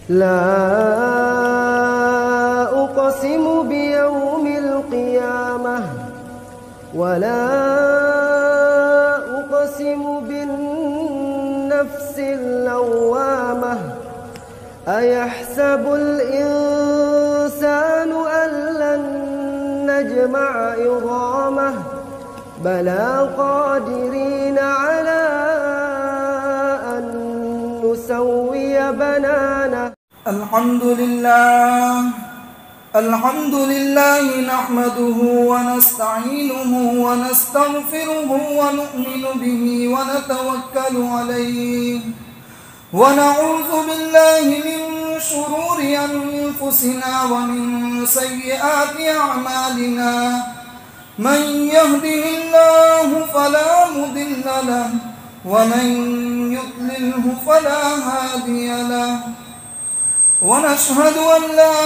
لا أقسم بيوم القيامة ولا أقسم بالنفس اللوامة أيحسب الإنسان أن لن نجمع عظامه بلى قادرين على أن نسوي بنانه الحمد لله نحمده ونستعينه ونستغفره ونؤمن به ونتوكل عليه ونعوذ بالله من شرور أنفسنا ومن سيئات أعمالنا من يهده الله فلا مضل له ومن يضلله فلا هادي له ونشهد أن لا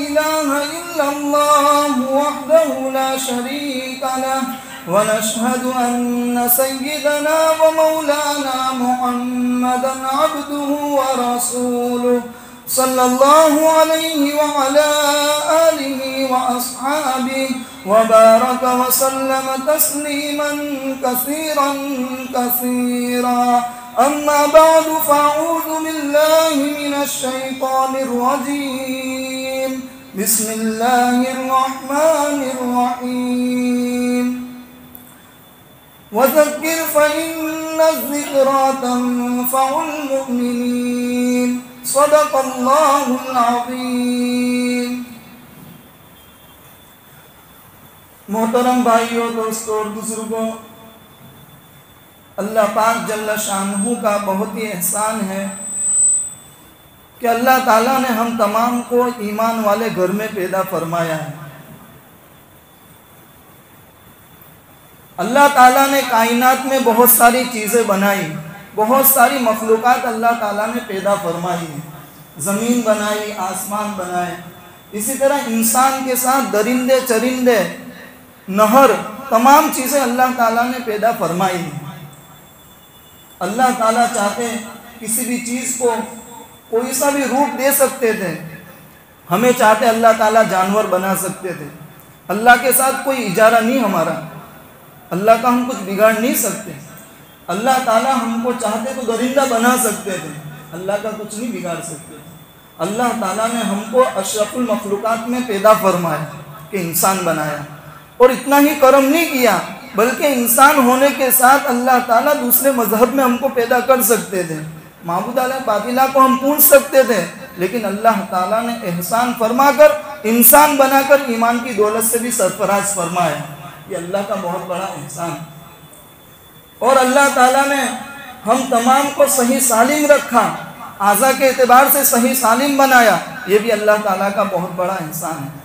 إله إلا الله وحده لا شريك له ونشهد أن سيدنا ومولانا محمدا عبده ورسوله صلى الله عليه وعلى آله وأصحابه وبارك وسلم تسليما كثيرا كثيرا أما بعد فأعوذ بالله من الشيطان الرجيم بسم الله الرحمن الرحيم وذكر فإن الذكرى تنفع المؤمنين صدق اللہ العظیم۔ محترم بھائیوں، دوستوں اور بزرگوں، اللہ پاک جل شانہ کا بہت ہی احسان ہے کہ اللہ تعالیٰ نے ہم تمام کو ایمان والے گھر میں پیدا فرمایا ہے۔ اللہ تعالیٰ نے کائنات میں بہت ساری چیزیں بنائی، بہت ساری مخلوقات اللہ تعالیٰ نے پیدا فرمائی ہیں، زمین بنائی، آسمان بنائے، اسی طرح انسان کے ساتھ درندے چرندے، نہر، تمام چیزیں اللہ تعالیٰ نے پیدا فرمائی ہیں۔ اللہ تعالیٰ چاہتے کسی بھی چیز کو کوئی سا بھی روپ دے سکتے تھے، ہمیں چاہتے اللہ تعالیٰ جانور بنا سکتے تھے، اللہ کے ساتھ کوئی اجارہ نہیں ہمارا، اللہ کا ہم کچھ بگاڑ نہیں سکتے۔ اللہ تعالیٰ ہم کو چاہتے تو درندہ بنا سکتے تھے، اللہ کا کچھ نہیں بگاڑ سکتے۔ اللہ تعالیٰ نے ہم کو اشرف المخلوقات میں پیدا فرمایا کہ انسان بنایا، اور اتنا ہی کرم نہیں کیا بلکہ انسان ہونے کے ساتھ اللہ تعالیٰ دوسرے مذہب میں ہم کو پیدا کر سکتے تھے، معبود باطلہ کو ہم پوچھ سکتے تھے، لیکن اللہ تعالیٰ نے احسان فرما کر انسان بنا کر ایمان کی دولت سے بھی سرفراز فرمایا۔ یہ اللہ کا بہت بڑا احسان۔ اور اللہ تعالیٰ نے ہم تمام کو صحیح سالم رکھا، اعضاء کے اعتبار سے صحیح سالم بنایا، یہ بھی اللہ تعالیٰ کا بہت بڑا احسان ہے۔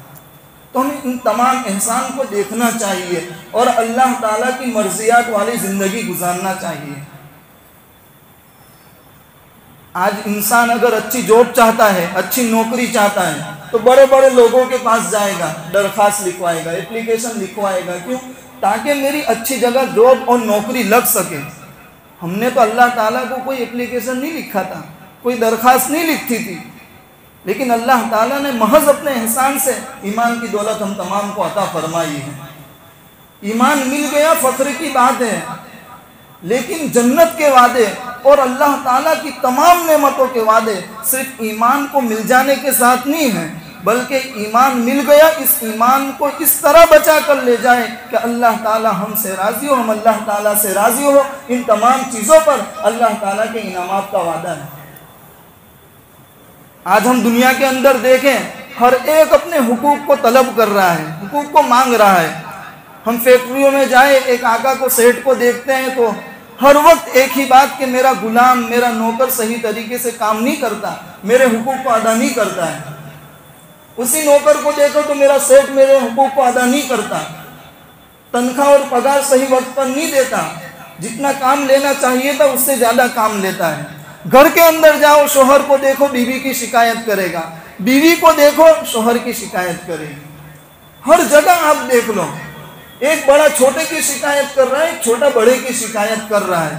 تو ہمیں ان تمام احسان کو دیکھنا چاہیے اور اللہ تعالیٰ کی مرضیات والی زندگی گزارنا چاہیے۔ آج انسان اگر اچھی جاب چاہتا ہے، اچھی نوکری چاہتا ہے تو بڑے بڑے لوگوں کے پاس جائے گا، درخواست لکھوائے گا، اپلیکیشن لکھوائے گا، کیوں؟ تاکہ میری اچھی جگہ جاب اور نوکری لگ سکے۔ ہم نے تو اللہ تعالیٰ کو کوئی اپلیکیشن نہیں لکھا تھا، کوئی درخواست نہیں لکھی تھی، لیکن اللہ تعالیٰ نے محض اپنے احسان سے ایمان کی دولت ہم تمام کو عطا فرمائی ہے۔ ایمان مل گیا فخر کی بات ہے، لیکن جنت کے وعدے اور اللہ تعالیٰ کی تمام نعمتوں کے وعدے صرف ایمان کو مل جانے کے ساتھ نہیں ہیں، بلکہ ایمان مل گیا، اس ایمان کو اس طرح بچا کر لے جائے کہ اللہ تعالیٰ ہم سے راضی ہو، ہم اللہ تعالیٰ سے راضی ہو۔ ان تمام چیزوں پر اللہ تعالیٰ کے انعامات کا وعدہ ہے۔ آج ہم دنیا کے اندر دیکھیں، ہر ایک اپنے حقوق کو طلب کر رہا ہے، حقوق کو مانگ رہا ہے۔ ہم فیکٹریوں میں جائیں، ایک آقا کو سیٹ کو دیکھتے ہیں تو ہر وقت ایک ہی بات کہ میرا غلام، میرا نوکر صحیح طریقے سے کام نہیں کرتا، میرے حقوق کو ادا نہیں کرتا ہے۔ اسی نوکر کو دیکھو تو میرا سیٹ میرے حقوق کو ادا نہیں کرتا، تنخواہ اور پگار صحیح وقت پر نہیں دیتا، جتنا کام لینا چاہیے تھا اس سے زیادہ کام لیتا ہے۔ گھر کے اندر جاؤ، شوہر کو دیکھو بیوی کی شکایت کرے گا، بیوی کو دیکھو شوہر کی شکایت کرے گی۔ ہر جگہ آپ دیکھ لو، ایک بڑا چھوٹے کی شکایت کر رہا ہے، ایک چھوٹا بڑے کی شکایت کر رہا ہے۔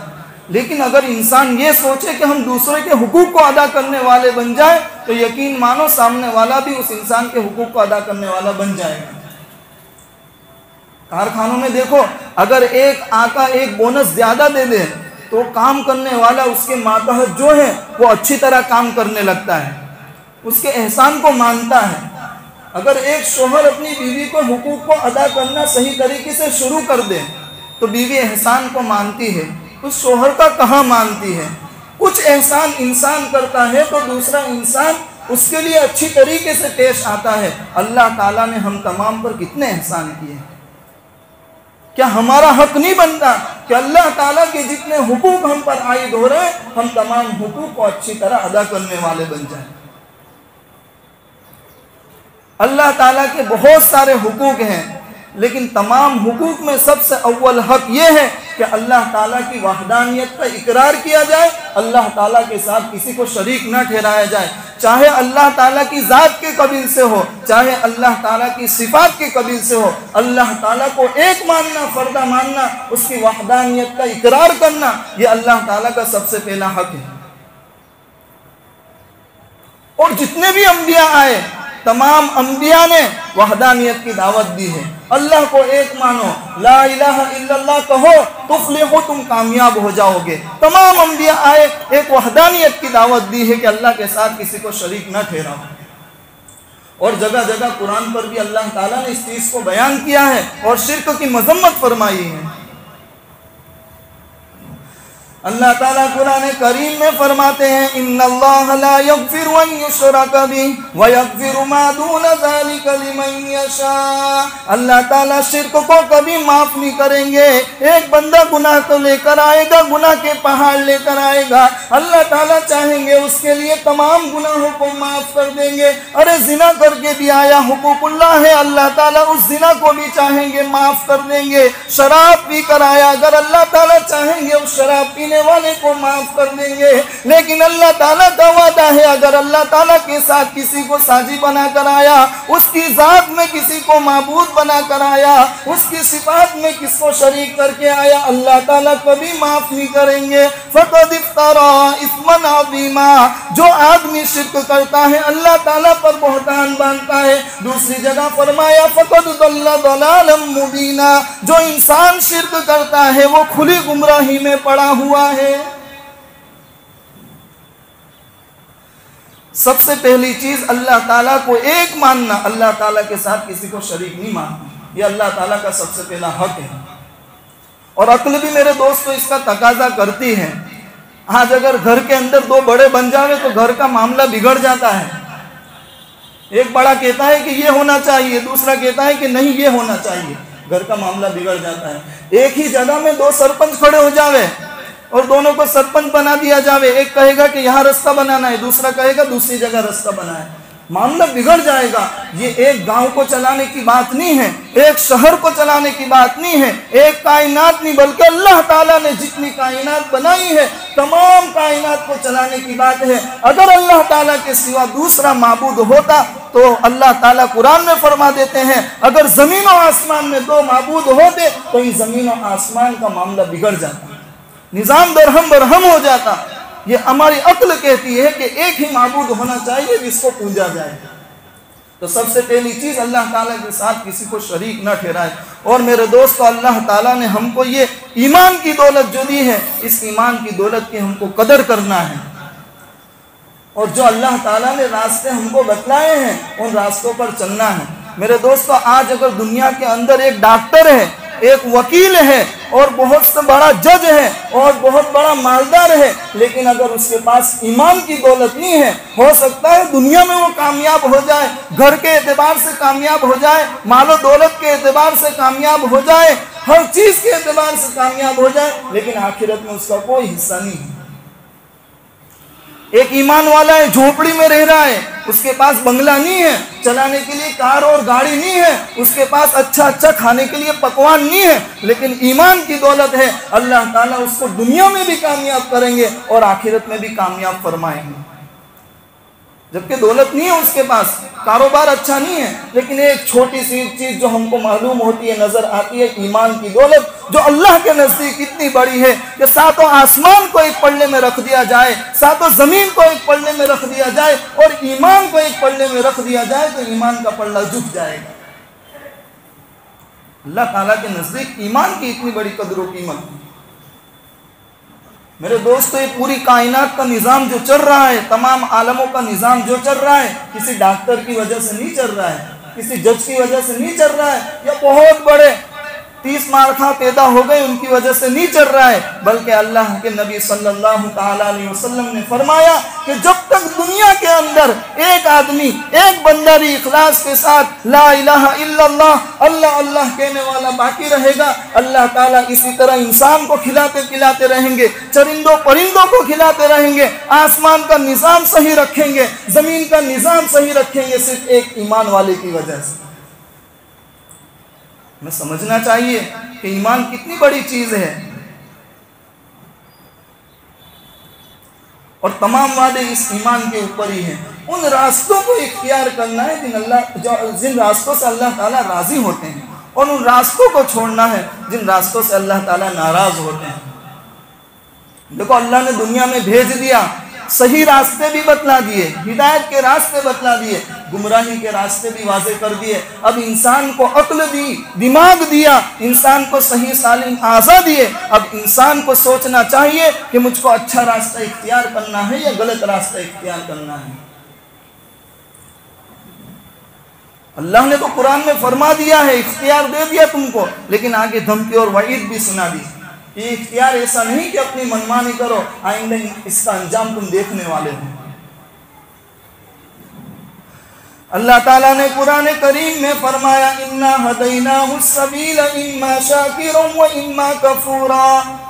لیکن اگر انسان یہ سوچے کہ ہم دوسرے کے حقوق کو ادا کرنے والے بن جائیں تو یقین مانو سامنے والا بھی اس انسان کے حقوق کو ادا کرنے والا بن جائے گا۔ کارخانوں میں دیکھو، اگر ایک آقا ایک بونس زیادہ دے دے تو کام کرنے والا اس کے ماتحت جو ہے وہ اچھی طرح کام کرنے لگتا ہے، اس کے احسان کو مانتا ہے۔ اگر ایک شوہر اپنی بیوی کو حقوق کو ادا کرنا صحیح طریقے سے شروع کر دے تو بیوی احسان کو مانتی ہے، اس شوہر کا کہاں مانتی ہے۔ کچھ احسان انسان کرتا ہے تو دوسرا انسان اس کے لیے اچھی طریقے سے پیش آتا ہے۔ اللہ تعالیٰ نے ہم تمام پر کتنے احسان کیے، کیا ہمارا حق نہیں بنتا کہ اللہ تعالیٰ کے جتنے حقوق ہم پر عائد ہو رہے ہیں ہم تمام حقوق کو اچھی طرح ادا کرنے والے بن جائیں۔ اللہ تعالیٰ کے بہت سارے حقوق ہیں، لیکن تمام حقوق میں سب سے اول حق یہ ہے کہ اللہ تعالیٰ کی وحدانیت کا اقرار کیا جائے، اللہ تعالیٰ کے ساتھ کسی کو شریک نہ ٹھہرایا جائے، چاہے اللہ تعالیٰ کی ذات کے قبیل سے ہو، چاہے اللہ تعالیٰ کی صفات کے قبیل سے ہو۔ اللہ تعالیٰ کو ایک ماننا، فردہ ماننا، اس کی وحدانیت کا اقرار کرنا، یہ اللہ تعالیٰ کا سب سے پہلا حق ہے۔ اور جتنے بھی انبیاء آئے تمام انبیاء نے وحدانیت کی دعوت دی ہے، اللہ کو ایک مانو، لا الہ الا اللہ کہو تفلحو، تم کامیاب ہو جاؤ گے۔ تمام انبیاء آئے ایک وحدانیت کی دعوت دی ہے کہ اللہ کے ساتھ کسی کو شریک نہ ٹھہراؤ۔ اور جگہ جگہ قرآن پر بھی اللہ تعالیٰ نے اس چیز کو بیان کیا ہے اور شرک کی مذمت فرمائی ہے۔ اللہ تعالیٰ قرآن کریم میں فرماتے ہیں ان اللہ لا یغفر ان یشرک بہ ویغفر ما دون ذلک لمن یشاء۔ اللہ تعالیٰ شرک کو کبھی معاف نہیں کریں گے۔ ایک بندہ گناہ تو لے کر آئے گا، گناہ کے پہاڑ لے کر آئے گا، اللہ تعالیٰ چاہیں گے اس کے لیے تمام گناہوں کو معاف کر دیں گے۔ ارے زنا کر کے بھی آیا، حقوق اللہ ہے، اللہ تعالیٰ اس زنا کو بھی چاہیں گے معاف کر دیں گے۔ شراب پی کر آیا، اگر اللہ تعالیٰ چاہیں گے اس شراب پینے والے کو معاف کر دیں گے۔ لیکن اللہ تعالیٰ کا وعدہ ہے اگر اللہ تعالیٰ کے ساتھ کسی کو ساجی بنا کر آیا، اس کی ذات میں کسی کو معبود بنا کر آیا، اس کی صفات میں کس کو شریک کر کے آیا، اللہ تعالیٰ کبھی معاف نہیں کریں گے۔ فقد افترى اثما عظیما، جو آدمی شرک کرتا ہے اللہ تعالیٰ پر بہتان باندھتا ہے۔ دوسری جگہ فرمایا فقد ضل ضلالا مبینا، جو انسان شرک کرتا ہے وہ کھلی گمراہی میں پڑا ہوا ہے۔ سب سے پہلی چیز اللہ تعالیٰ کو ایک ماننا، اللہ تعالیٰ کے ساتھ کسی کو شریک نہیں ماننا، یہ اللہ تعالیٰ کا سب سے پہلا حق ہے۔ اور عقل بھی میرے دوستو اس کا تقاضا کرتی ہے۔ آج اگر گھر کے اندر دو بڑے بن جاوے تو گھر کا معاملہ بگڑ جاتا ہے۔ ایک بڑا کہتا ہے کہ یہ ہونا چاہیے، دوسرا کہتا ہے کہ نہیں یہ ہونا چاہیے، گھر کا معاملہ بگڑ جاتا ہے۔ ایک ہی جگہ میں دو سرپنچ کھڑے ہو جاوے اور دونوں کو سرپنچ بنا دیا جاوے، ایک کہے گا کہ یہاں رستہ بنانا ہے، دوسرا کہے گا دوسری جگہ رستہ بنانا ہے، معاملہ بگڑ جائے گا۔ یہ ایک گاؤں کو چلانے کی بات نہیں ہے، ایک شہر کو چلانے کی بات نہیں ہے، ایک کائنات نہیں، بلکہ اللہ تعالیٰ نے جتنی کائنات بنائی ہے تمام کائنات کو چلانے کی بات ہے۔ اگر اللہ تعالیٰ کے سوا دوسرا معبود ہوتا تو اللہ تعالیٰ قرآن میں فرما دیتے ہیں اگر زمین و آسمان میں دو معبود ہوتے تو ان زمین و آسمان کا معاملہ بگڑ جاتا، نظام درہم برہم ہو جاتا۔ یہ ہماری عقل کہتی ہے کہ ایک ہی معبود ہونا چاہیے جس کو پوجا جائے۔ تو سب سے پہلی چیز اللہ تعالیٰ کے ساتھ کسی کو شریک نہ ٹھہرائے۔ اور میرے دوستو اللہ تعالیٰ نے ہم کو یہ ایمان کی دولت جو دی ہے، اس ایمان کی دولت کی ہم کو قدر کرنا ہے، اور جو اللہ تعالیٰ نے راستے ہم کو بتلائے ہیں ان راستوں پر چلنا ہے۔ میرے دوستو آج اگر دنیا کے اندر ایک ڈاکٹر ہے، ایک وکیل ہے اور بہت سے بڑا جج ہے اور بہت بڑا مالدار ہے، لیکن اگر اس کے پاس ایمان کی دولت نہیں ہے، ہو سکتا ہے دنیا میں وہ کامیاب ہو جائے، گھر کے اعتبار سے کامیاب ہو جائے، مال و دولت کے اعتبار سے کامیاب ہو جائے، ہر چیز کے اعتبار سے کامیاب ہو جائے، لیکن آخرت میں اس کا کوئی حصہ نہیں ہے۔ ایک ایمان والا ہے، جھونپڑی میں رہ رہا ہے، اس کے پاس بنگلہ نہیں ہے، چلانے کے لیے کار اور گاڑی نہیں ہے، اس کے پاس اچھا کھانے کے لیے پکوان نہیں ہے، لیکن ایمان کی دولت ہے، اللہ تعالیٰ اس کو دنیا میں بھی کامیاب کریں گے اور آخرت میں بھی کامیاب فرمائیں گے۔ جبکہ دولت نہیں ہے اس کے پاس، کاروبار اچھا نہیں ہے، لیکن ایک چھوٹی سی چیز جو ہم کو معلوم ہوتی ہے، نظر آتی ہے، ایمان کی دولت جو اللہ کے نزدیک اتنی بڑی ہے کہ ساتوں آسمان کو ایک پلڑے میں رکھ دیا جائے، ساتوں زمین کو ایک پلڑے میں رکھ دیا جائے اور ایمان کو ایک پلڑے میں رکھ دیا جائے تو ایمان کا پلڑا جھک جائے گا۔ اللہ تعالیٰ کے نزدیک ایمان کی اتنی بڑی قدر و قیمت۔ میرے دوستو، یہ پوری کائنات کا نظام جو چل رہا ہے، تمام عالموں کا نظام جو چل رہا ہے، کسی ڈاکٹر کی وجہ سے نہیں چل رہا ہے، کسی جج کی وجہ سے نہیں چل رہا ہے، یا بہت بڑے 30 مارکھاں پیدا ہو گئے ان کی وجہ سے نہیں چل رہا ہے، بلکہ اللہ کے نبی صلی اللہ تعالیٰ علیہ وسلم نے فرمایا کہ جب تک دنیا کے اندر ایک آدمی، ایک بندہ بھی اخلاص کے ساتھ لا الہ الا اللہ، اللہ اللہ کہنے والا باقی رہے گا، اللہ تعالیٰ اسی طرح انسان کو کھلاتے پلاتے رہیں گے، چرندوں پرندوں کو کھلاتے رہیں گے، آسمان کا نظام صحیح رکھیں گے، زمین کا نظام صحیح رکھیں گے، صرف ایک ایمان والے کی وجہ سے۔ ہمیں سمجھنا چاہیے کہ ایمان کتنی بڑی چیز ہے، اور تمام وعدے اس ایمان کے اوپر ہی ہیں۔ ان راستوں کو اختیار کرنا ہے جن راستوں سے اللہ تعالیٰ راضی ہوتے ہیں، اور ان راستوں کو چھوڑنا ہے جن راستوں سے اللہ تعالیٰ ناراض ہوتے ہیں۔ دیکھو، اللہ نے دنیا میں بھیج دیا، صحیح راستے بھی بتلا دیے، ہدایت کے راستے بتلا دیے، گمراہی کے راستے بھی واضح کر دیے۔ اب انسان کو عقل دی، دماغ دیا، انسان کو صحیح سالم اعضاء دیے، اب انسان کو سوچنا چاہیے کہ مجھ کو اچھا راستہ اختیار کرنا ہے یا غلط راستہ اختیار کرنا ہے۔ اللہ نے تو قرآن میں فرما دیا ہے، اختیار دے دیا تم کو، لیکن آگے دھمکی اور وعید بھی سنا دی۔ یہ اختیار ایسا نہیں کہ اپنی منمانی کرو، آئندہ اس کا انجام تم دیکھنے والے ہو۔ اللہ تعالیٰ نے قرآن کریم میں فرمایا اِنَّا هَدَيْنَاهُ السَّبِيلَ إِمَّا شَاكِرًا وَإِمَّا كَفُورًا۔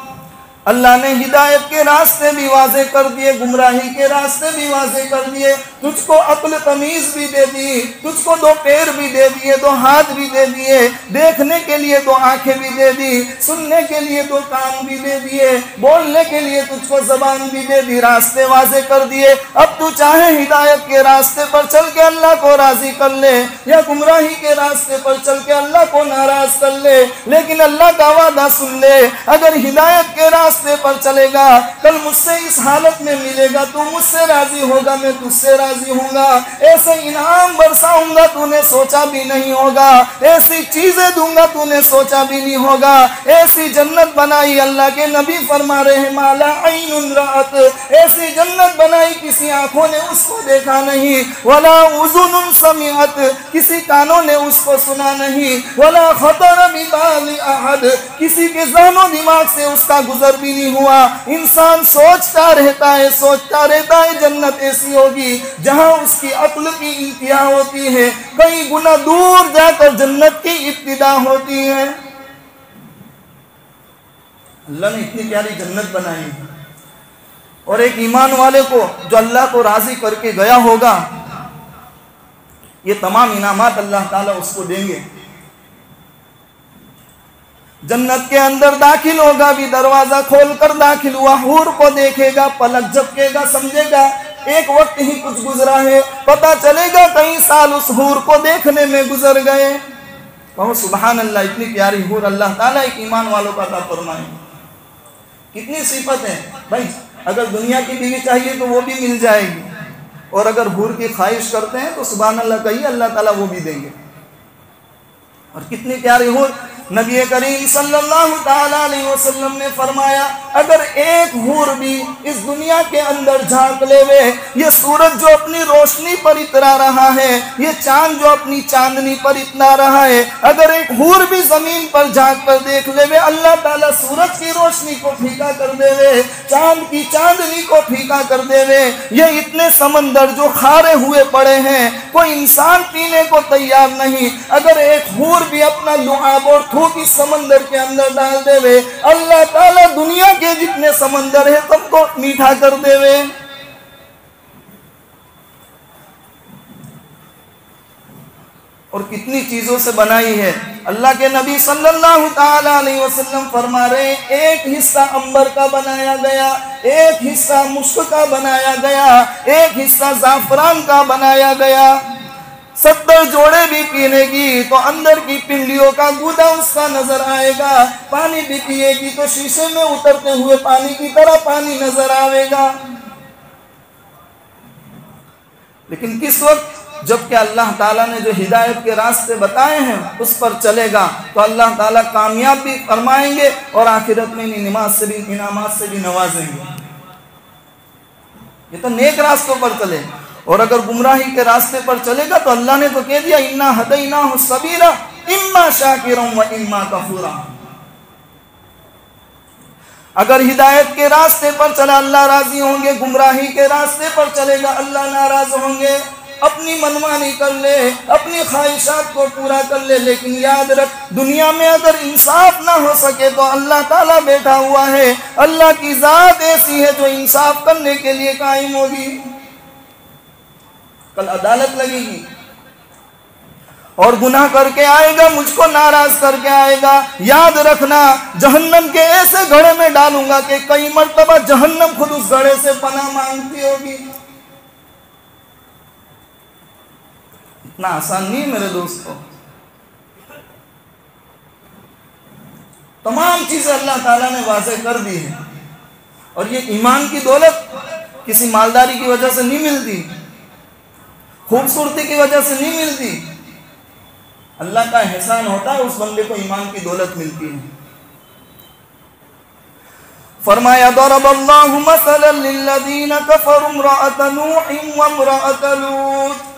اللہ نے ہدایت کے راستے بھی واضح کر دیے، گمراہی کے راستے بھی واضح کر دیے، تجھ کو عقل تمیز بھی دے دی، تجھ کو 2 پیر بھی دے دیے، 2 ہاتھ بھی دے دیے، دیکھنے کے لیے 2 آنکھیں بھی دے دی، سننے کے لیے 2 کان بھی دے دیے، بولنے کے لیے تجھ کو زبان بھی دے دی، راستے واضح کر دیے۔ اب تو چاہے ہدایت کے راستے پر چل کے اللہ کو راضی کر لے، یا گمراہی کے راستے پر چل کے اللہ کو ناراض کر لے، لیکن اللہ کا وعدہ سن لے، اگر ہدایت کے راستے پر چلے گا، کل مجھ سے اس حالت میں ملے گا، تو مجھ سے راضی ہوگا، میں تجھ سے راضی ہوں گا، ایسے انعام برساؤں گا تو نے سوچا بھی نہیں ہوگا، ایسی چیزیں دوں گا تو نے سوچا بھی نہیں ہوگا، ایسی جنت بنائی، اللہ کے نبی فرما رہے ہیں ما لا عین رأت، ایسی جنت بنائی کسی آنکھوں نے اس کو دیکھا نہیں، ولا اذن سمعت، کسی کانوں نے اس کو سنا نہیں، ولا خطر ببال احد، کسی کے ذہن و دماغ سے اس کا گزر بھی نہیں ہوا۔ انسان سوچتا رہتا ہے جنت ایسی ہوگی جہاں اس کی عقل کی انتہا ہوتی ہے، کئی گنا دور جا کر جنت کی ابتدا ہوتی ہے۔ اللہ نے اتنی پیاری جنت بنائی، اور ایک ایمان والے کو جو اللہ کو راضی کر کے گیا ہوگا، یہ تمام انعامات اللہ تعالیٰ اس کو دیں گے۔ جنت کے اندر داخل ہوگا بھی، دروازہ کھول کر داخل ہوا، حور کو دیکھے گا، پلک جھپکے گا، سمجھے گا ایک وقت ہی کچھ گزرا ہے، پتہ چلے گا کئی سال اس حور کو دیکھنے میں گزر گئے۔ کہو سبحان اللہ، اتنی پیاری حور اللہ تعالیٰ ایک ایمان والوں کا عطا فرمائے۔ کتنی صفت ہے بھائی، اگر دنیا کی بیوی چاہیے تو وہ بھی مل جائے گی، اور اگر حور کی خواہش کرتے ہیں تو سبحان اللہ کہیے، اللہ تعالیٰ وہ بھی دیں گے۔ اور کتنی پیاری حور، نبی کریم صلی اللہ تعالیٰ علیہ وسلم نے فرمایا اگر ایک حور بھی اس دنیا کے اندر جھانک لے وے، یہ سورج جو اپنی روشنی پر اترا رہا ہے، یہ چاند جو اپنی چاندنی پر اترا رہا ہے، اگر ایک حور بھی زمین پر جھانک کر دیکھ لے وے، اللہ تعالیٰ سورج کی روشنی کو پھیکا کر دے وے، چاند کی چاندنی کو پھیکا کر دے وے۔ یہ اتنے سمندر جو کھارے ہوئے پڑے ہیں، کوئی انسان پینے کو تیار نہیں، اگر ایک حور بھی اپنا لعاب اور تھوک اس سمندر کے اندر ڈال دے وے، اللہ تعالیٰ دنیا کے جتنے سمندر ہیں تم کو میٹھا کر دے وے۔ اور کتنی چیزوں سے بنائی ہے. اللہ کے نبی صلی اللہ تعالی علیہ وسلم فرما رہے ہیں ایک حصہ عنبر کا بنایا گیا، ایک حصہ مشک کا بنایا گیا، ایک حصہ زعفران کا بنایا گیا. 70 جوڑے بھی پینے گی تو اندر کی پنڈلیوں کا گودا اس کا نظر آئے گا. پانی بھی پیے گی تو شیشے میں اترتے ہوئے پانی کی طرح پانی نظر آئے گا. لیکن کس وقت؟ جب کہ اللہ تعالیٰ نے جو ہدایت کے راستے بتائے ہیں اس پر چلے گا تو اللہ تعالیٰ کامیاب بھی فرمائیں گے اور آخرت میں نماز سے بھی انعامات سے بھی نوازیں گے. یہ تو نیک راستوں پر چلے. اور اگر گمراہی کے راستے پر چلے گا تو اللہ نے تو کہہ دیا اِنَّا هَدَيْنَاهُ السَّبِيلَ إِمَّا شَاكِرًا وَإِمَّا كَفُورًا. اگر ہدایت کے راستے پر چلا اللہ راضی ہوں گے، گمراہی کے راستے پر چلے گا اللہ ناراض ہوں گے. اپنی منمانی کر لے، اپنی خواہشات کو پورا کر لے، لیکن یاد رکھ دنیا میں اگر انصاف نہ ہو سکے تو اللہ تعالیٰ بیٹھا ہوا ہے. اللہ کی ذات ایسی ہے جو انصاف کرنے کے لیے قائم ہوگی. کل عدالت لگے گی اور گناہ کر کے آئے گا، مجھ کو ناراض کر کے آئے گا. یاد رکھنا جہنم کے ایسے گھڑے میں ڈالوں گا کہ کئی مرتبہ جہنم خود اس گھڑے سے پناہ مانگتی ہوگی. اتنا آسان نہیں میرے دوستو. تمام چیزیں اللہ تعالیٰ نے واضح کر دی ہیں. اور یہ ایمان کی دولت کسی مالداری کی وجہ سے نہیں ملتی، خوبصورتی کی وجہ سے نہیں ملتی. اللہ کا احسان ہوتا ہے اس بندے کو ایمان کی دولت ملتی ہے. فرمایا ضرب اللہ مثلا للذین کفروا امرأۃ نوح وامرأۃ لوط.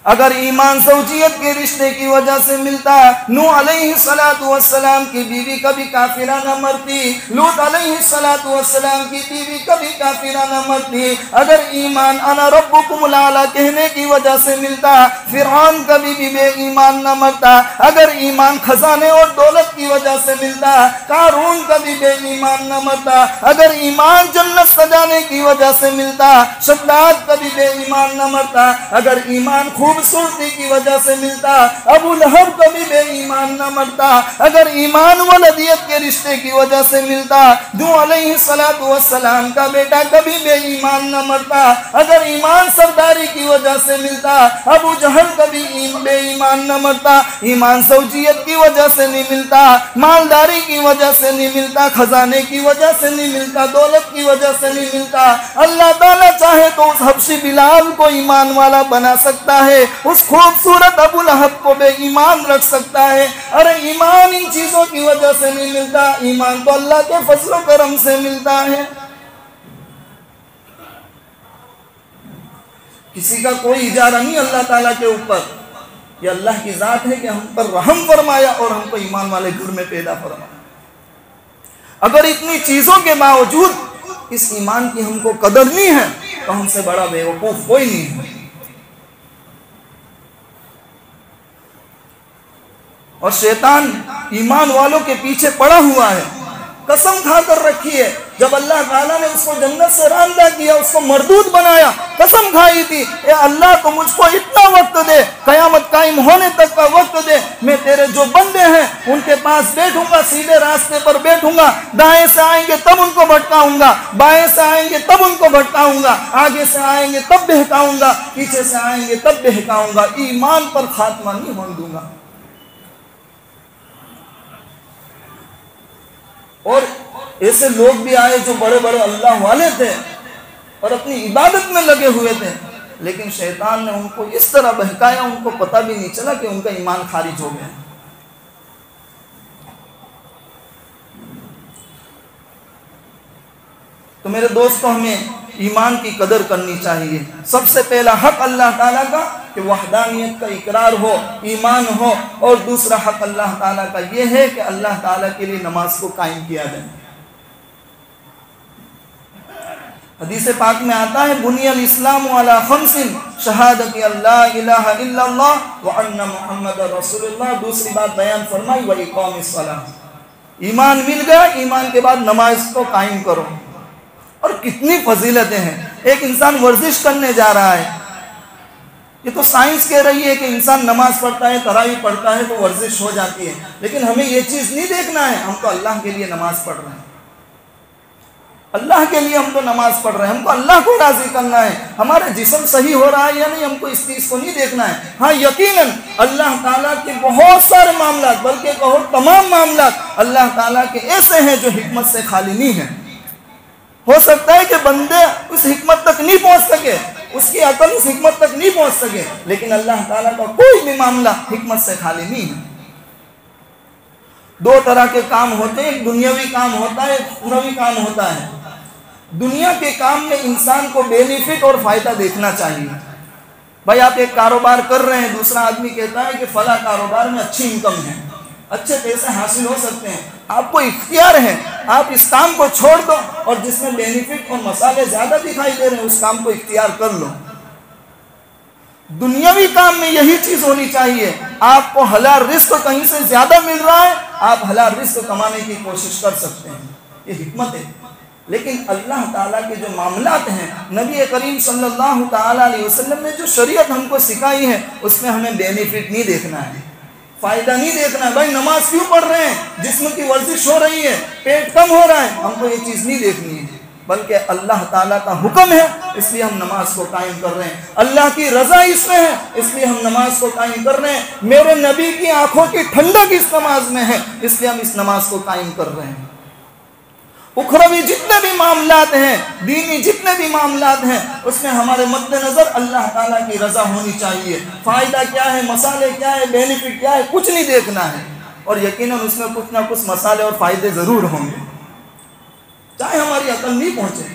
اگر ایمان زوجیت کے رشتے کی وجہ سے ملتا، نوح علیہ السلام کی بیوی کبھی کافرہ نہ مرتی، لوط علیہ السلام کی بیوی کبھی کافرہ نہ مرتی. اگر ایمان انا ربکم الاعلی کہنے کی وجہ سے ملتا، فرعون کبھی بھی بے ایمان نہ مرتا. اگر ایمان خزانے اور دولت کی وجہ سے ملتا، قارون کبھی بے ایمان نہ مرتا. اگر ایمان جنت سجانے کی وجہ سے ملتا، شداد کبھی بے ایمان نہ مرتا. اگر ایمان خوبصورتی کی وجہ سے ملتا، ابو لہب کبھی بے ایمان نہ مرتا. اگر ایمان ولدیت کے رشتے کی وجہ سے ملتا، نوح علیہ السلام کا بیٹا کبھی بے ایمان نہ مرتا. اگر ایمان سرداری کی وجہ سے ملتا، ابو جہل کبھی بے ایمان نہ مرتا. ایمان زوجیت کی وجہ سے نہیں ملتا، مالداری کی وجہ سے نہیں ملتا، خزانے کی وجہ سے نہیں ملتا، دولت کی وجہ سے نہیں ملتا. اللہ تعالیٰ چاہے تو اس حبشی بلال کو ایمان والا بنا سکتا ہے، اس خوبصورت ابو لہب کو بے ایمان رکھ سکتا ہے. ارے ایمان ان چیزوں کی وجہ سے نہیں ملتا، ایمان تو اللہ کے فضل و کرم سے ملتا ہے. کسی کا کوئی اجارہ نہیں اللہ تعالیٰ کے اوپر. یہ اللہ کی ذات ہے کہ ہم پر رحم فرمایا اور ہم کو ایمان والے گھر میں پیدا فرمایا. اگر اتنی چیزوں کے باوجود اس ایمان کی ہم کو قدر نہیں ہے تو ہم سے بڑا بیوقوف کوئی نہیں ہے. اور شیطان ایمان والوں کے پیچھے پڑا ہوا ہے، قسم کھا کر رکھی ہے. جب اللہ تعالیٰ نے اس کو جنت سے راندہ کیا، اس کو مردود بنایا، قسم کھائی تھی اے اللہ تو مجھ کو اتنا وقت دے، قیامت قائم ہونے تک کا وقت دے، میں تیرے جو بندے ہیں ان کے پاس بیٹھوں گا، سیدھے راستے پر بیٹھوں گا. دائیں سے آئیں گے تب ان کو بھٹکاؤں گا، بائیں سے آئیں گے تب ان کو بھٹکاؤں گا، آگے سے آئیں گے تب بہکاؤں گا، پیچھے سے آئیں گے تب بہکاؤں گا. ایمان پر خاتمہ نہیں ہونے دوں گا. اور ایسے لوگ بھی آئے جو بڑے بڑے اللہ والے تھے اور اپنی عبادت میں لگے ہوئے تھے، لیکن شیطان نے ان کو اس طرح بہکایا ان کو پتہ بھی نہیں چلا کہ ان کا ایمان خارج ہو گیا. تو میرے دوستوں ہمیں ایمان کی قدر کرنی چاہیے. سب سے پہلا حق اللہ تعالیٰ کا کہ وحدانیت کا اقرار ہو، ایمان ہو، اور دوسرا حق اللہ تعالیٰ کا یہ ہے کہ اللہ تعالیٰ کے لیے نماز کو قائم کیا جائے. حدیث پاک میں آتا ہے بنی الاسلام علی خمس شہادت اللہ الہ الا اللہ وان محمد رسول اللہ. دوسری بات بیان فرمائی واقام الصلاۃ. ایمان مل گیا، ایمان کے بعد نماز کو قائم کرو. اور کتنی فضیلتیں ہیں. ایک انسان ورزش کرنے جا رہا ہے، یہ تو سائنس کہہ رہی ہے کہ انسان نماز پڑھتا ہے، تراویح پڑھتا ہے تو ورزش ہو جاتی ہے، لیکن ہمیں یہ چیز نہیں دیکھنا ہے. ہم تو اللہ کے لیے نماز پڑھ رہے ہیں، اللہ کے لیے ہم تو نماز پڑھ رہے ہیں، ہم کو اللہ کو راضی کرنا ہے. ہمارا جسم صحیح ہو رہا ہے یا نہیں، ہم کو اس چیز کو نہیں دیکھنا ہے. ہاں یقیناً اللہ تعالیٰ کے بہت سارے معاملات، بلکہ کہو تمام معاملات اللہ تعالیٰ کے ایسے ہیں جو حکمت سے خالی نہیں ہیں. ہو سکتا ہے کہ بندے اس حکمت تک نہیں پہنچ سکے، اس کی عقل اس حکمت تک نہیں پہنچ سکے، لیکن اللہ تعالیٰ کا کوئی بھی معاملہ حکمت سے خالی نہیں ہے. دو طرح کے کام ہوتے ہیں، ایک دنیاوی کام ہوتا ہے، ایک اخروی کام ہوتا ہے. دنیا کے کام میں انسان کو بینیفٹ اور فائدہ دیکھنا چاہیے. بھائی آپ ایک کاروبار کر رہے ہیں، دوسرا آدمی کہتا ہے کہ فلاں کاروبار میں اچھی انکم ہے، اچھے پیسے حاصل ہو سکتے ہیں. آپ کو اختیار ہے، آپ اس کام کو چھوڑ دو اور جس میں بینیفٹ اور مسالے زیادہ دکھائی دے رہے ہیں اس کام کو اختیار کر لو. دنیاوی کام میں یہی چیز ہونی چاہیے. آپ کو حلال رزق کہیں سے زیادہ مل رہا ہے، آپ حلال رزق کمانے کی کوشش کر سکتے ہیں، یہ حکمت ہے. لیکن اللہ تعالیٰ کے جو معاملات ہیں، نبی کریم صلی اللہ تعالیٰ علیہ وسلم نے جو شریعت ہم کو سکھائی ہے، اس میں ہمیں بینیفٹ نہیں دیکھنا ہے، فائدہ نہیں دیکھنا ہے. بھائی نماز کیوں پڑھ رہے ہیں؟ جسم کی ورزش ہو رہی ہے، پیٹ کم ہو رہا ہے، ہم کو یہ چیز نہیں دیکھنی ہے، بلکہ اللہ تعالیٰ کا حکم ہے اس لیے ہم نماز کو قائم کر رہے ہیں. اللہ کی رضا اس میں ہے اس لیے ہم نماز کو قائم کر رہے ہیں. میرے نبی کی آنکھوں کی ٹھنڈک اس نماز میں ہے اس لیے ہم اس نماز کو قائم کر رہے ہیں. اخروی جتنے بھی معاملات ہیں، دینی جتنے بھی معاملات ہیں، اس میں ہمارے مد نظر اللہ تعالیٰ کی رضا ہونی چاہیے. فائدہ کیا ہے، مسالے کیا ہے، بینیفٹ کیا ہے، کچھ نہیں دیکھنا ہے. اور یقیناً اس میں کچھ نہ کچھ مسالے اور فائدے ضرور ہوں گے، چاہے ہماری عقل نہیں پہنچے.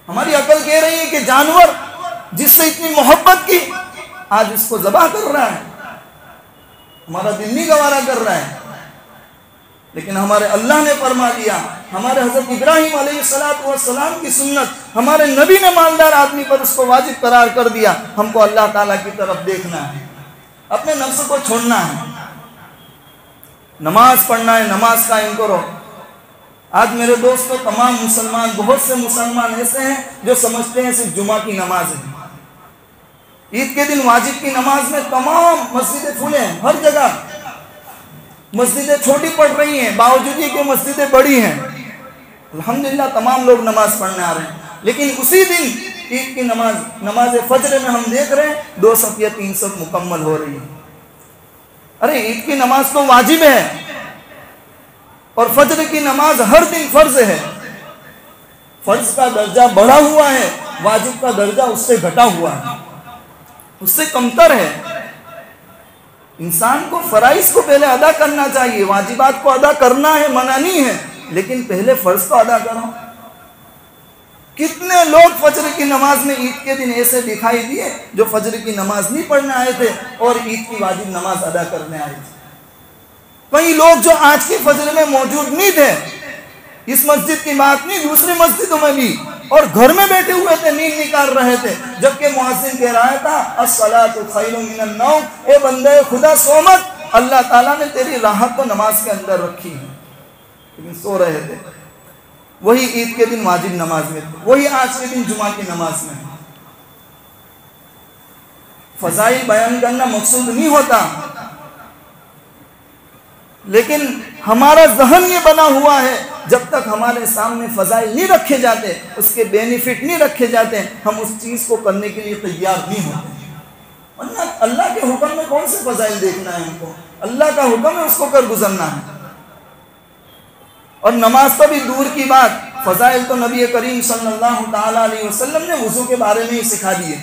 ہماری عقل کہہ رہی ہے کہ جانور جس سے اتنی محبت کی آج اس کو ذبح کر رہا ہے، ہمارا دل نہیں گوارا کر رہا ہے. لیکن ہمارے اللہ نے فرما دیا، ہمارے حضرت ابراہیم علیہ السلام کی سنت، ہمارے نبی نے مالدار آدمی پر اس کو واجب قرار کر دیا. ہم کو اللہ تعالیٰ کی طرف دیکھنا ہے، اپنے نفس کو چھوڑنا ہے، نماز پڑھنا ہے، نماز قائم کرو. آج میرے دوستوں تمام مسلمان، بہت سے مسلمان ایسے ہیں جو سمجھتے ہیں صرف جمعہ کی نماز ہے. عید کے دن واجب کی نماز میں تمام مسجدیں کھلے ہیں، ہر جگہ مسجدیں چھوٹی پڑ رہی ہیں، باوجود یہ کہ مسجدیں بڑی ہیں. الحمدللہ تمام لوگ نماز پڑھنے آ رہے ہیں، لیکن اسی دن عید کی نماز فجر میں ہم دیکھ رہے ہیں 2 صف یا 3 صف مکمل ہو رہی ہے. ارے عید کی نماز تو واجب ہے اور فجر کی نماز ہر دن فرض ہے. فرض کا درجہ بڑھا ہوا ہے، واجب کا درجہ اس سے گھٹا ہوا ہے، اس سے کمتر ہے. انسان کو فرائض کو پہلے ادا کرنا چاہیے، واجبات کو ادا کرنا ہے، منع نہیں ہے، لیکن پہلے فرض کو ادا کرو. کتنے لوگ فجر کی نماز میں عید کے دن ایسے دکھائی دیے جو فجر کی نماز نہیں پڑھنے آئے تھے اور عید کی واجب نماز ادا کرنے آئے تھے. کئی لوگ جو آج کی فجر میں موجود نہیں تھے، اس مسجد کی بات نہیں، دوسری مسجدوں میں بھی، اور گھر میں بیٹھے ہوئے تھے، نیند نکال رہے تھے، جبکہ مؤذن کہہ رہا تھا الصلاۃ خیر من النوم، اے بندے خدا سو مت، اللہ تعالیٰ نے تیری راحت تو نماز کے اندر رکھی ہے، لیکن سو رہے تھے. وہی عید کے دن واجب نماز میں تھے، وہی آج کے دن جمعہ کی نماز میں. فضائل بیان کرنا مقصود نہیں ہوتا، لیکن ہمارا ذہن یہ بنا ہوا ہے جب تک ہمارے سامنے فضائل نہیں رکھے جاتے، اس کے بینیفٹ نہیں رکھے جاتے، ہم اس چیز کو کرنے کے لیے تیار نہیں ہوتے. ورنہ اللہ کے حکم میں کون سے فضائل دیکھنا ہے؟ ہم کو اللہ کا حکم ہے، اس کو کر گزرنا ہے. اور نماز تو بھی دور کی بات، فضائل تو نبی کریم صلی اللہ تعالیٰ علیہ وسلم نے وضو کے بارے میں ہی سکھا دیے.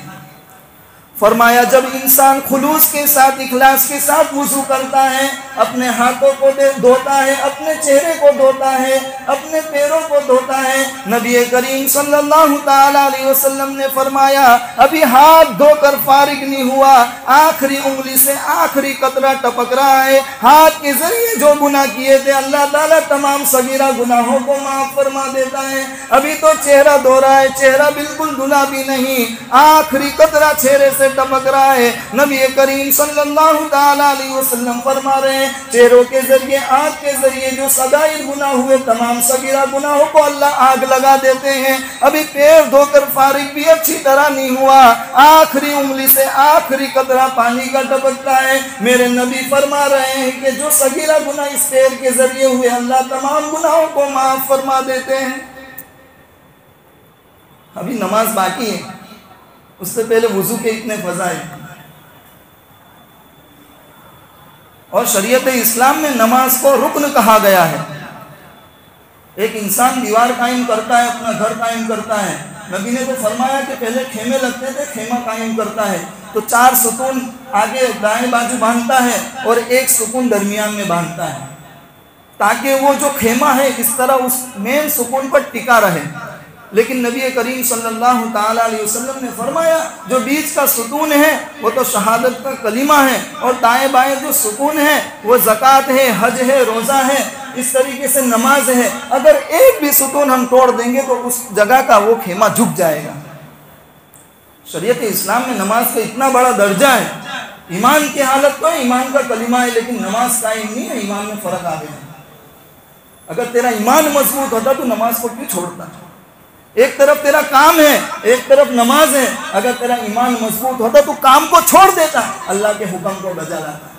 فرمایا جب انسان خلوص کے ساتھ، اخلاص کے ساتھ وضو کرتا ہے، اپنے ہاتھوں کو دھوتا ہے، اپنے چہرے کو دھوتا ہے، اپنے پیروں کو دھوتا ہے، نبی کریم صلی اللہ تعالیٰ علیہ وسلم نے فرمایا ابھی ہاتھ دھو کر فارغ نہیں ہوا، آخری انگلی سے آخری قطرہ ٹپک رہا ہے. ہاتھ کے ذریعے جو گناہ کیے تھے اللہ تعالیٰ تمام صغیرہ گناہوں کو معاف فرما دیتا ہے. ابھی تو چہرہ دھو رہا ہے، چہرہ بالکل دھلا بھی نہیں، آخری قطرہ چہرے سے سے ٹپک رہا ہے۔ نبی کریم صلی اللہ تعالیٰ علیہ وسلم فرما رہے ہیں چہروں کے ذریعے، آنکھ کے ذریعے جو صغائر گناہ ہوئے تمام صغیرہ گناہوں کو اللہ آگ لگا دیتے ہیں۔ ابھی پیر دھو کر فارغ بھی اچھی طرح نہیں ہوا، آخری انگلی سے آخری قطرہ پانی کا ٹپکتا ہے۔ میرے نبی فرما رہے ہیں کہ جو صغیرہ گناہ اس پیر کے ذریعے ہوئے اللہ تمام گناہوں کو معاف فرما دیتے ہیں۔ ابھی نماز باقی ہے، اس سے پہلے وضو کے اتنے فضائل، اور شریعت اسلام میں نماز کو رکن کہا گیا ہے۔ ایک انسان دیوار قائم کرتا ہے، اپنا گھر قائم کرتا ہے، نبی نے تو فرمایا کہ پہلے خیمے لگتے تھے، خیمہ قائم کرتا ہے تو 4 ستون آگے دائیں بازو باندھتا ہے اور 1 ستون درمیان میں باندھتا ہے، تاکہ وہ جو خیمہ ہے اس طرح اس مین ستون پر ٹکا رہے۔ لیکن نبی کریم صلی اللہ تعالیٰ علیہ وسلم نے فرمایا جو بیچ کا ستون ہے وہ تو شہادت کا کلمہ ہے، اور دائیں بائیں جو ستون ہے وہ زکوٰۃ ہے، حج ہے، روزہ ہے، اس طریقے سے نماز ہے۔ اگر ایک بھی ستون ہم توڑ دیں گے تو اس جگہ کا وہ خیمہ جھک جائے گا۔ شریعت اسلام میں نماز کا اتنا بڑا درجہ ہے۔ ایمان کی حالت تو ہے، ایمان کا کلمہ ہے، لیکن نماز قائم نہیں ہے، ایمان میں فرق آ گیا۔ اگر تیرا ایمان مضبوط ہوتا تو نماز کو کیوں چھوڑتا؟ ایک طرف تیرا کام ہے، ایک طرف نماز ہے، اگر تیرا ایمان مضبوط ہوتا تو کام کو چھوڑ دیتا، اللہ کے حکم کو بجا لاتا۔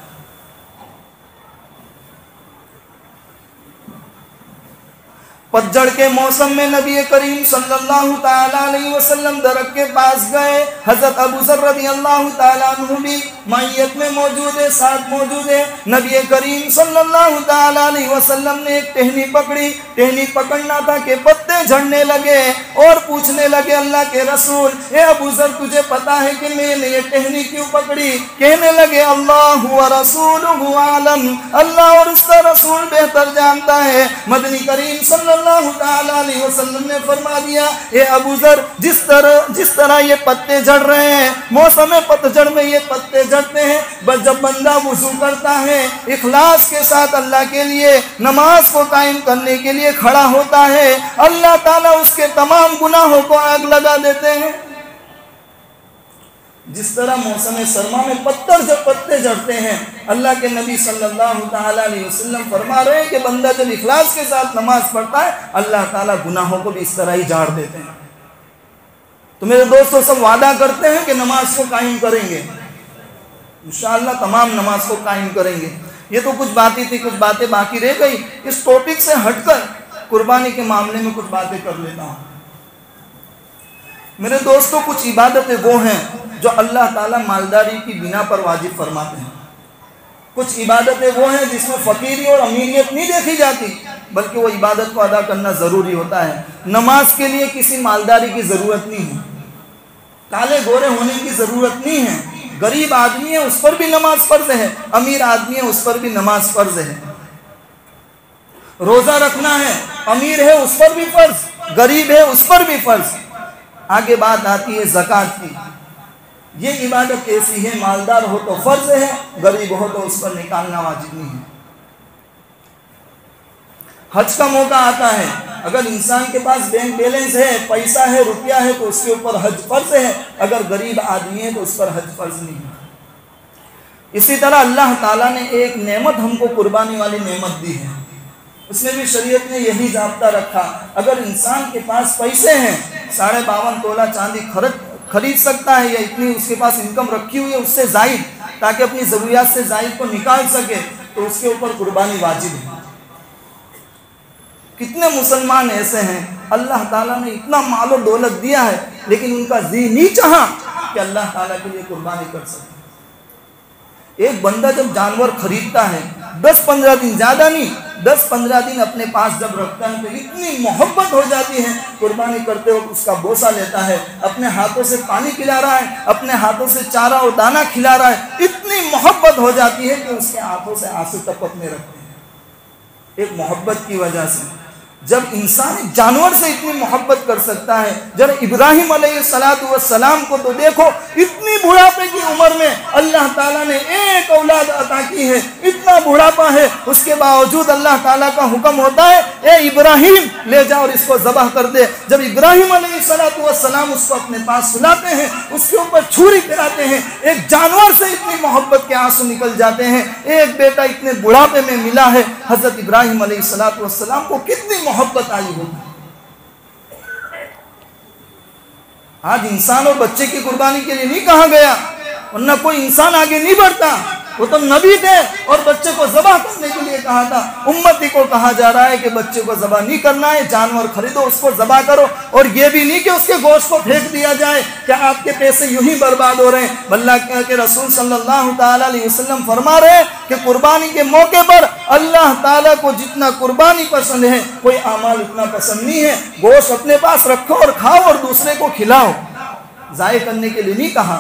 پتجھڑ کے موسم میں نبی کریم صلی اللہ تعالیٰ علیہ وسلم درخت کے پاس گئے۔ حضرت ابو ذر رضی اللہ تعالیٰ عنہ بھی معیت میں موجود ہے، ساتھ موجود ہے۔ نبی کریم صلی اللہ تعالیٰ علیہ وسلم نے ایک ٹہنی پکڑی، ٹہنی پکڑنا تھا کہ پتے جھڑنے لگے اور پوچھنے لگے اللہ کے رسول، اے ابو ذر تجھے پتا ہے کہ میں نے یہ ٹہنی کیوں پکڑی؟ کہنے لگے اللہ و رسولہ عالم، اللہ اور اس کا رسول بہتر جانتا ہے۔ مدنی کریم صلی اللہ تعالیٰ علیہ وسلم نے فرما دیا اے ابو ذر جس طرح یہ پتے جھڑ رہے ہیں، موسم پتجھڑ میں یہ پتے جھڑتے ہیں، بس جب بندہ وضو کرتا ہے اخلاص کے ساتھ اللہ کے لیے نماز کو قائم کرنے کے لیے کھڑا ہوتا ہے، اللہ تعالیٰ اس کے تمام گناہوں کو آگ لگا دیتے ہیں۔ جس طرح موسم سرما میں پتے جھڑتے ہیں، اللہ کے نبی صلی اللہ تعالیٰ علیہ وسلم فرما رہے ہیں کہ بندہ جب اخلاص کے ساتھ نماز پڑھتا ہے اللہ تعالیٰ گناہوں کو بھی اس طرح ہی جھاڑ دیتے ہیں۔ تو میرے دوستوں سب وعدہ کرتے ہیں کہ نماز کو قائم کریں گے، انشاءاللہ تمام نماز کو قائم کریں گے۔ یہ تو کچھ باتیں تھی، کچھ باتیں باقی رہ گئی۔ اس ٹاپک سے ہٹ کر قربانی کے معاملے میں کچھ باتیں کر لیتا ہوں۔ میرے دوستوں کچھ عبادتیں وہ ہیں جو اللہ تعالیٰ مالداری کی بنا پر واجب فرماتے ہیں، کچھ عبادتیں وہ ہیں جس میں فقیری اور امیریت نہیں دیکھی جاتی بلکہ وہ عبادت کو ادا کرنا ضروری ہوتا ہے۔ نماز کے لیے کسی مالداری کی ضرورت نہیں ہے، کالے گورے ہونے کی ضرورت نہیں ہے، غریب آدمی ہے اس پر بھی نماز فرض ہے، امیر آدمی ہے اس پر بھی نماز فرض ہے۔ روزہ رکھنا ہے، امیر ہے اس پر بھی فرض، غریب ہے اس پر بھی فرض۔ آگے بات آتی ہے زکوٰۃ کی۔ یہ عبادت ایسی ہے مالدار ہو تو فرض ہے، غریب ہو تو اس پر نکالنا واجب نہیں ہے۔ حج کا موقع آتا ہے، اگر انسان کے پاس بینک بیلنس ہے، پیسہ ہے، روپیہ ہے تو اس کے اوپر حج فرض ہے، اگر غریب آدمی ہے تو اس پر حج فرض نہیں ہے۔ اسی طرح اللہ تعالیٰ نے ایک نعمت ہم کو قربانی والی نعمت دی ہے، اس میں بھی شریعت نے یہی ضابطہ رکھا، اگر انسان کے پاس پیسے ہیں 52.5 تولہ چاندی خرید سکتا ہے یا اتنی اس کے پاس انکم رکھی ہوئی ہے اس سے زائد، تاکہ اپنی ضروریات سے زائد کو نکال سکے تو اس کے اوپر قربانی واجب ہے۔ کتنے مسلمان ایسے ہیں اللہ تعالیٰ نے اتنا مال و دولت دیا ہے لیکن ان کا جی نہیں چاہا کہ اللہ تعالیٰ کے لیے قربانی کر سکے۔ ایک بندہ جب جانور خریدتا ہے 10-15 دن، زیادہ نہیں 10-15 دن اپنے پاس جب رکھتا ہے تو اتنی محبت ہو جاتی ہے، قربانی کرتے وقت اس کا بوسہ لیتا ہے، اپنے ہاتھوں سے پانی پلا رہا ہے، اپنے ہاتھوں سے چارہ اور دانہ کھلا رہا ہے، اتنی محبت ہو جاتی ہے کہ اس کے ہاتھوں سے آنسو ٹپکنے رکھتے ہیں، ایک محبت کی وجہ سے۔ جب انسان ایک جانور سے اتنی محبت کر سکتا ہے، ذرا ابراہیم علیہ السلام کو تو دیکھو، اتنی بڑھاپے کی عمر میں اللہ تعالیٰ نے ایک اولاد عطا کی ہے، اتنا بڑھاپا ہے، اس کے باوجود اللہ تعالیٰ کا حکم ہوتا ہے اے ابراہیم لے جا اور اس کو ذبح کر دے۔ جب ابراہیم علیہ السلام اس کو اپنے پاس سلاتے ہیں، اس کے اوپر چھری پھراتے ہیں، ایک جانور سے اتنی محبت کے آنسو نکل جاتے ہیں۔ ایک بیٹا اتنے بڑھاپے میں ملا ہے، حضرت ابراہیم علیہ السلام کو کتنی محبت آئی ہوگی۔ آج انسان اور بچے کی قربانی کے لیے نہیں کہا گیا، ورنہ کوئی انسان آگے نہیں بڑھتا۔ وہ تو نبی تھے اور بچے کو ذبح کرنے کے لیے کہا تھا۔ امتی کو کہا جا رہا ہے کہ بچے کو ذبح نہیں کرنا ہے، جانور خریدو، اس کو ذبح کرو، اور یہ بھی نہیں کہ اس کے گوشت کو پھینک دیا جائے کہ آپ کے پیسے یوں ہی برباد ہو رہے ہیں۔ اللہ کے رسول صلی اللہ تعالی علیہ وسلم فرما رہے ہیں کہ قربانی کے موقع پر اللہ تعالیٰ کو جتنا قربانی پسند ہے، کوئی اعمال اتنا پسند نہیں ہے۔ گوشت اپنے پاس رکھو اور کھاؤ اور دوسرے کو کھلاؤ، ضائع کرنے کے لیے نہیں کہا۔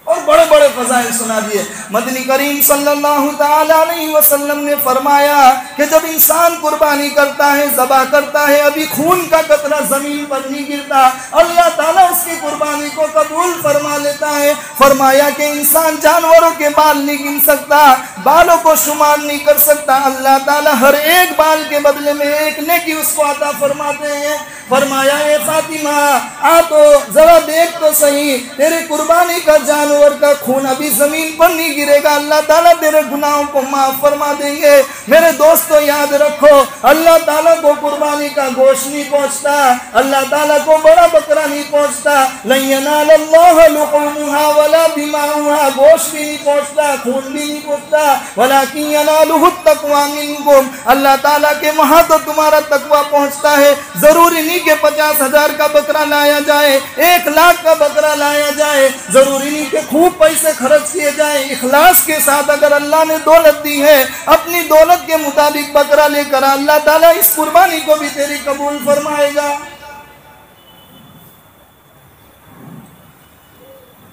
اور بڑے بڑے فضائل سنا دیے۔ مدنی کریم صلی اللہ تعالی علیہ وسلم نے فرمایا کہ جب انسان قربانی کرتا ہے، ذبح کرتا ہے، ابھی خون کا قطرہ زمین پر نہیں گرتا، اللہ تعالیٰ اس کی قربانی کو قبول فرما لیتا ہے۔ فرمایا کہ انسان جانوروں کے بال نہیں گن سکتا، بالوں کو شمار نہیں کر سکتا، اللہ تعالیٰ ہر ایک بال کے بدلے میں ایک نیکی اس کو عطا فرماتے ہیں۔ فرمایا اے فاطمہ آ تو ذرا دیکھ تو صحیح، تیرے قربانی کا جانور کا خون ابھی زمین پر نہیں گرے گا، اللہ تعالیٰ تیرے گناہوں کو معاف فرما دیں گے۔ میرے دوستو یاد رکھو، اللہ تعالیٰ کو قربانی کا گوشت نہیں پہنچتا، اللہ تعالیٰ کو بڑا بکرا نہیں پہنچتا۔ لن ینال اللہ لحومها ولا دماؤها، گوشت بھی نہیں پہنچتا، خون بھی نہیں پہنچتا، ولکن ینالہ التقوی منکم، اللہ تعالیٰ کے وہاں تو تمہارا تقوی پہنچتا ہے۔ ضروری نہیں کہ 50,000 کا بکرا لایا جائے، 1,00,000 کا بکرا لایا جائے، ضروری نہیں کہ خوب پیسے خرچ کیے جائیں۔ اخلاص کے ساتھ اگر اللہ نے دولت دی ہے، اپنی دولت کے مطابق بکرا لے کر اللہ تعالیٰ اس قربانی کو بھی تیری قبول فرمائے گا۔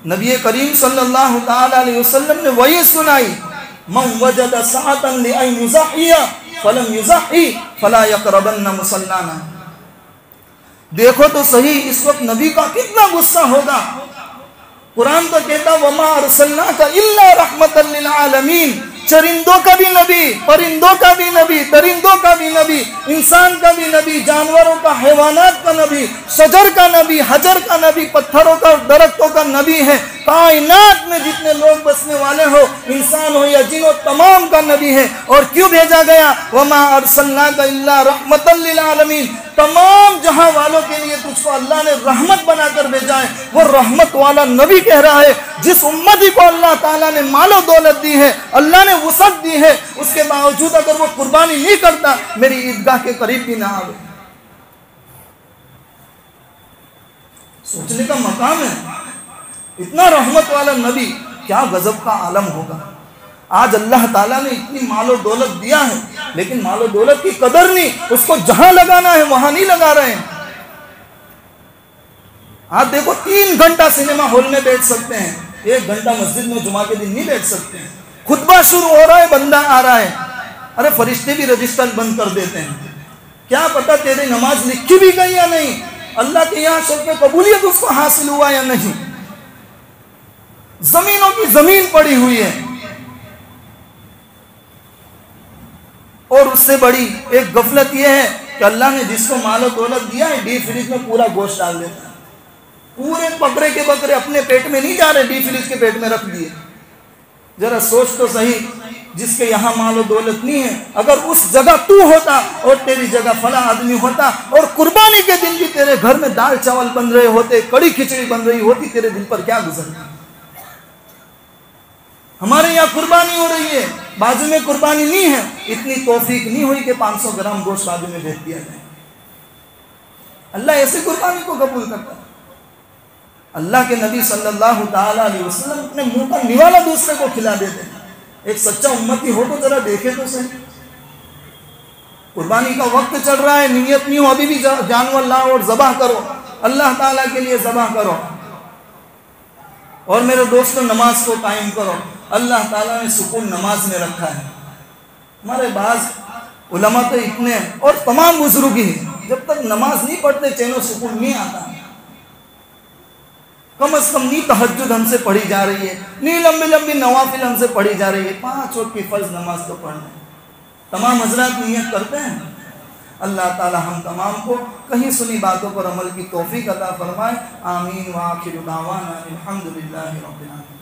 نبی کریم صلی اللہ تعالی علیہ وسلم نے وہی سنائی، من وجد ساعتا لأن یضحی فلم یضحی فلا یقربن مصلانا۔ دیکھو تو صحیح اس وقت نبی کا کتنا غصہ ہوگا۔ قرآن تو کہتا وما ارسلناک الا رحمتا للعالمین، چرندوں کا بھی نبی، پرندوں کا بھی نبی، درندوں کا بھی نبی، انسان کا بھی نبی، جانوروں کا، حیوانات کا نبی، شجر کا نبی، حجر کا نبی، پتھروں کا، درختوں کا نبی ہے۔ کائنات میں جتنے لوگ بسنے والے ہو، انسان ہو یا جن ہو، تمام کا نبی ہے۔ اور کیوں بھیجا گیا؟ وما ارسلناک الا رحمتا للعالمین، تمام جہاں والوں کے لیے تجھ کو اللہ نے رحمت بنا کر بھیجا ہے۔ وہ رحمت والا نبی کہہ رہا ہے جس امتی کو اللہ تعالیٰ نے مال و دولت دی ہے، اللہ نے وسعت دی ہے، اس کے باوجود اگر وہ قربانی نہیں کرتا، میری عیدگاہ کے قریب بھی نہ آئے۔ سوچنے کا مقام ہے، اتنا رحمت والا نبی، کیا غضب کا عالم ہوگا۔ آج اللہ تعالیٰ نے اتنی مال و دولت دیا ہے، لیکن مال و دولت کی قدر نہیں، اس کو جہاں لگانا ہے وہاں نہیں لگا رہے ہیں۔ آج دیکھو 3 گھنٹہ سنیما ہال میں بیٹھ سکتے ہیں، 1 گھنٹہ مسجد میں جمعہ کے دن نہیں بیٹھ سکتے ہیں۔ خطبہ شروع ہو رہا ہے، بندہ آ رہا ہے، ارے فرشتے بھی رجسٹر بند کر دیتے ہیں، کیا پتہ تیری نماز لکھی بھی گئی یا نہیں، اللہ کے یہاں شرط قبولیت اس کو حاصل ہوا یا نہیں۔ زمینوں کی زمین پڑی ہوئی ہے، اور اس سے بڑی ایک غفلت یہ ہے کہ اللہ نے جس کو مال و دولت دیا ہے، ڈی فریج میں پورا گوشت ڈال دیتا ہے۔ پورے بکرے کے بکرے اپنے پیٹ میں نہیں جا رہے، ڈی فریج کے پیٹ میں رکھ دیے۔ ذرا سوچ تو صحیح، جس کے یہاں مال و دولت نہیں ہے، اگر اس جگہ تو ہوتا اور تیری جگہ فلاں آدمی ہوتا، اور قربانی کے دن بھی تیرے گھر میں دال چاول بن رہے ہوتے، کڑی کھچڑی بن رہی ہوتی، تیرے دل پر کیا گزرتا۔ ہمارے یہاں قربانی ہو رہی ہے، بازو میں قربانی نہیں ہے، اتنی توفیق نہیں ہوئی کہ 500 گرام گوشت بازو میں بھیج دیا جائے۔ اللہ ایسے قربانی کو قبول کرتا ہے۔ اللہ کے نبی صلی اللہ تعالی علیہ وسلم اپنے منہ کا نوالا دوسرے کو کھلا دیتے ہیں۔ ایک سچا امتی ہو تو ذرا دیکھے تو صحیح، قربانی کا وقت چل رہا ہے، نیت نہیں ہو ابھی بھی جانور لاؤ اور ذبح کرو، اللہ تعالیٰ کے لیے ذبح کرو۔ اور میرے دوستوں نماز کو قائم کرو، اللہ تعالیٰ نے سکون نماز میں رکھا ہے۔ ہمارے بعض علماء تو اتنے ہیں، اور تمام بزرگ ہی، جب تک نماز نہیں پڑھتے چین و سکون نہیں آتا. کم از کم نہیں تہجد ہم سے پڑھی جا رہی ہے، نہیں لمبی لمبی نوافل ہم سے پڑھی جا رہی ہے، 5 وقت کی فرض نماز تو پڑھنا ہے. تمام حضرات نیت کرتے ہیں. اللہ تعالی ہم تمام کو کہیں سنی باتوں پر عمل کی توفیق عطا فرمائے. آمین. وآخر دعوانا الحمدللہ رب العالمین.